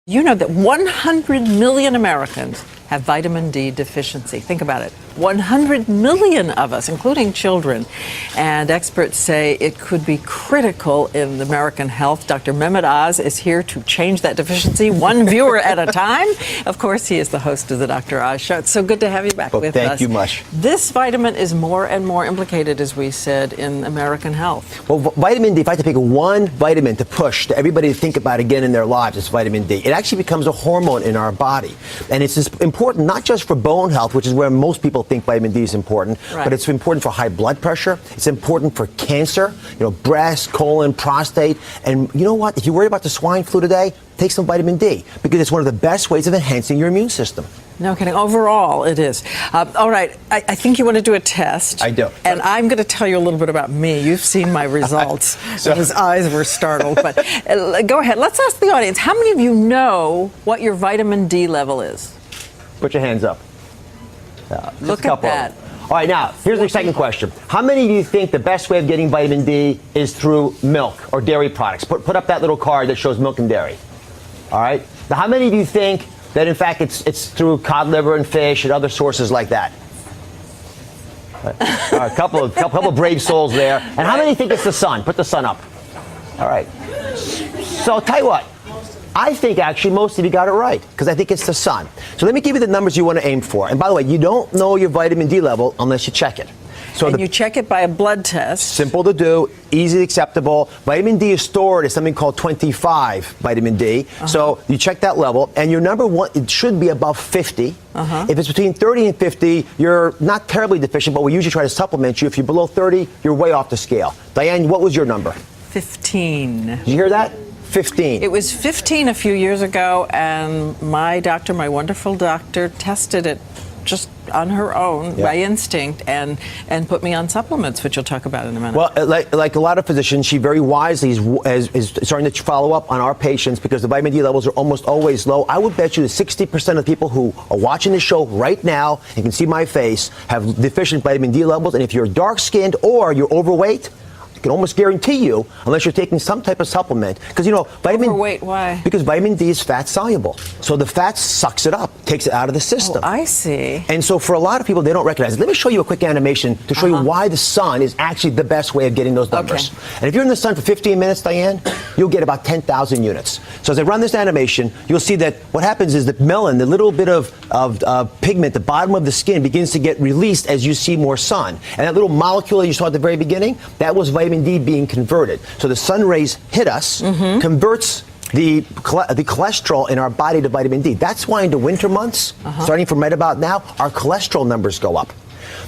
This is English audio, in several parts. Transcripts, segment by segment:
You know that 100 million Americans have vitamin D deficiency. Think about it. 100 million of us, including children. And experts say it could be critical in American health. Dr. Mehmet Oz is here to change that deficiency one viewer at a time. Of course, he is the host of the Dr. Oz Show. It's so good to have you back with us. Thank you much. This vitamin is more and more implicated, as we said, in American health. Well, vitamin D, if I had to pick one vitamin to push to everybody to think about again in their lives, it's vitamin D. It actually becomes a hormone in our body. And it's important not just for bone health, which is where most people think vitamin D is important, but it's important for high blood pressure. It's important for cancer, breast, colon, prostate. And you know what? If you worry about the swine flu today, take some vitamin D because it's one of the best ways of enhancing your immune system. No kidding. Overall, it is. All right. I think you want to do a test. I do. And I'm going to tell you a little bit about me. You've seen my results. His eyes were startled. But go ahead. Let's ask the audience. How many of you know what your vitamin D level is? Put your hands up. Look at that. All right, now, here's the second question. How many do you think the best way of getting vitamin D is through milk or dairy products? Put up that little card that shows milk and dairy. All right? Now, how many do you think that, in fact, it's through cod liver and fish and other sources like that? All right, a couple of brave souls there. And how many think it's the sun? Put the sun up. All right. So I'll tell you what. I think actually most of you got it right because I think it's the sun. So let me give you the numbers you want to aim for. And by the way, you don't know your vitamin D level unless you check it. So you check it by a blood test. Simple to do, easily acceptable. Vitamin D is stored as something called 25 vitamin D. So you check that level, and your number one, it should be above 50. If it's between 30 and 50, you're not terribly deficient, but we usually try to supplement you. If you're below 30, you're way off the scale. Diane, what was your number? 15. Did you hear that? 15. It was 15 a few years ago, and my doctor, my wonderful doctor, tested it just on her own by instinct and put me on supplements, which you'll talk about in a minute. Well, like a lot of physicians, she very wisely is starting to follow up on our patients because the vitamin D levels are almost always low. I would bet you that 60% of the people who are watching this show right now, you can see my face, have deficient vitamin D levels. And if you're dark-skinned or you're overweight, I can almost guarantee you, unless you're taking some type of supplement, because vitamin. Overweight, why? Because vitamin D is fat soluble, so the fat sucks it up, takes it out of the system. Oh, I see. And so for a lot of people, they don't recognize it. Let me show you a quick animation to show you why the sun is actually the best way of getting those numbers. And if you're in the sun for 15 minutes, Diane, you'll get about 10,000 units. So as I run this animation, you'll see that what happens is that melanin, the little bit of pigment, the bottom of the skin, begins to get released as you see more sun. And that little molecule that you saw at the very beginning, that was vitamin D being converted. So the sun rays hit us, converts the cholesterol in our body to vitamin D. That's why in the winter months, starting from right about now, our cholesterol numbers go up.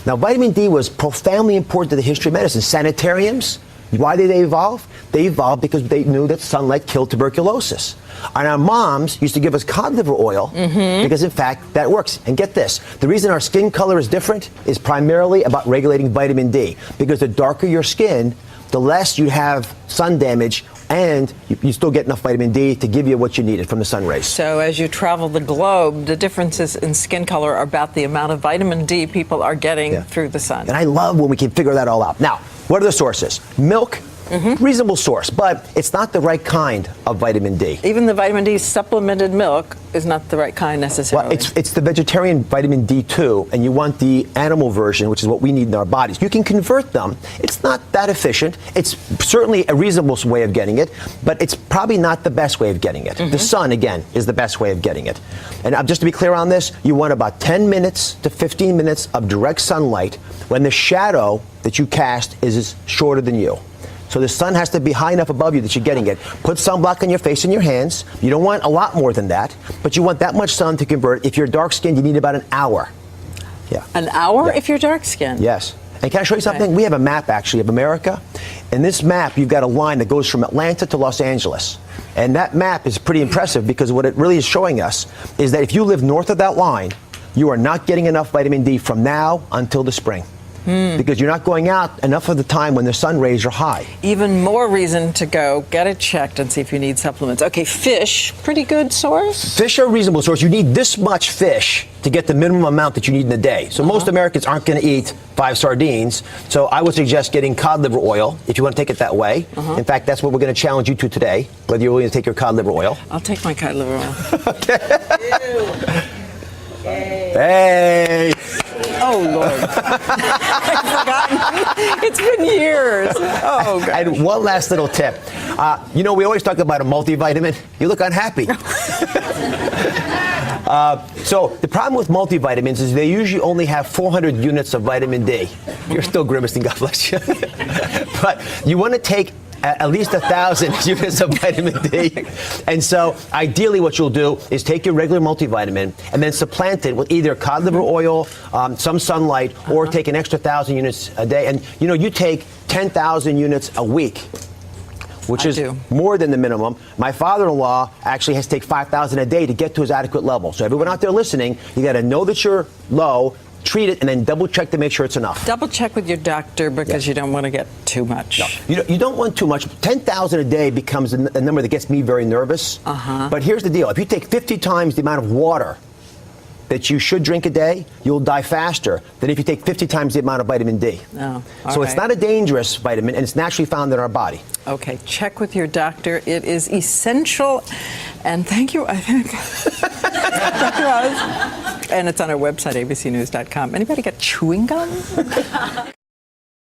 Now, vitamin D was profoundly important to the history of medicine. Sanitariums, why did they evolve? They evolved because they knew that sunlight killed tuberculosis. And our moms used to give us cod liver oil because, in fact, that works. And get this, the reason our skin color is different is primarily about regulating vitamin D. Because the darker your skin, the less you have sun damage, and you still get enough vitamin D to give you what you needed from the sun rays. So as you travel the globe, the differences in skin color are about the amount of vitamin D people are getting through the sun. And I love when we can figure that all out. Now, what are the sources? Milk. Reasonable source, but it's not the right kind of vitamin D. Even the vitamin D supplemented milk is not the right kind necessarily. Well, it's the vegetarian vitamin D2, and you want the animal version, which is what we need in our bodies. You can convert them. It's not that efficient. It's certainly a reasonable way of getting it, but it's probably not the best way of getting it. The sun, again, is the best way of getting it. And just to be clear on this, you want about 10 minutes to 15 minutes of direct sunlight when the shadow that you cast is shorter than you. So the sun has to be high enough above you that you're getting it. Put sunblock on your face and your hands. You don't want a lot more than that, but you want that much sun to convert. If you're dark-skinned, you need about an hour. Yeah. An hour if you're dark-skinned? Yes. And can I show you something? We have a map, actually, of America. In this map, you've got a line that goes from Atlanta to Los Angeles. And that map is pretty impressive because what it really is showing us is that if you live north of that line, you are not getting enough vitamin D from now until the spring. because you're not going out enough of the time when the sun rays are high. Even more reason to go get it checked and see if you need supplements. Okay, fish, pretty good source. Fish are a reasonable source. You need this much fish to get the minimum amount that you need in a day. So most Americans aren't going to eat 5 sardines. So I would suggest getting cod liver oil if you want to take it that way. In fact, that's what we're going to challenge you to today, whether you're willing to take your cod liver oil. I'll take my cod liver oil. Hey! Oh, Lord. I've forgotten. It's been years. Oh, God. And one last little tip. We always talk about a multivitamin. You look unhappy. So the problem with multivitamins is they usually only have 400 units of vitamin D. You're still grimacing, God bless you. But you want to take at least 1,000 units of vitamin D. And so ideally what you'll do is take your regular multivitamin and then supplant it with either cod liver oil, some sunlight, or take an extra 1,000 units a day. And you take 10,000 units a week, which is more than the minimum. My father-in-law actually has to take 5,000 a day to get to his adequate level. So everyone out there listening, you got to know that you're low, treat it, and then double check to make sure it's enough. Double check with your doctor because you don't want to get too much. No, you don't want too much. 10,000 a day becomes a number that gets me very nervous. But here's the deal. If you take 50 times the amount of water that you should drink a day, you'll die faster than if you take 50 times the amount of vitamin D. So it's not a dangerous vitamin, and it's naturally found in our body. Okay, check with your doctor. It is essential. And thank you, I think. Dr. Oz. And it's on our website, abcnews.com. Anybody got chewing gum?